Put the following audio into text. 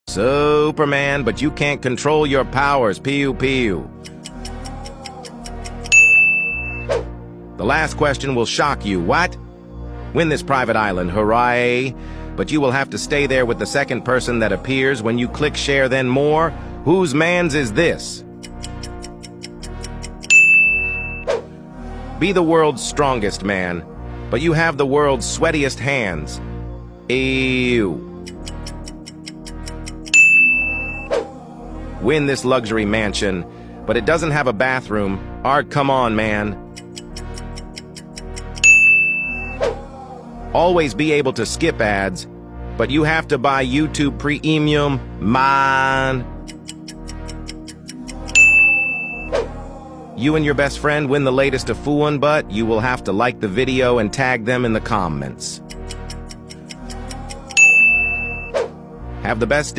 Superman, but you can't control your powers. Pew pew. The last question will shock you. What? Win this private island, hooray! But you will have to stay there with the second person that appears when you click share then more. Whose mans is this? Be the world's strongest man, but you have the world's sweatiest hands. Ew. Win this luxury mansion, but it doesn't have a bathroom. Art, come on, man. Always be able to skip ads, but you have to buy YouTube Premium, man. You and your best friend win the latest of Fuon, but you will have to like the video and tag them in the comments. Have the best day.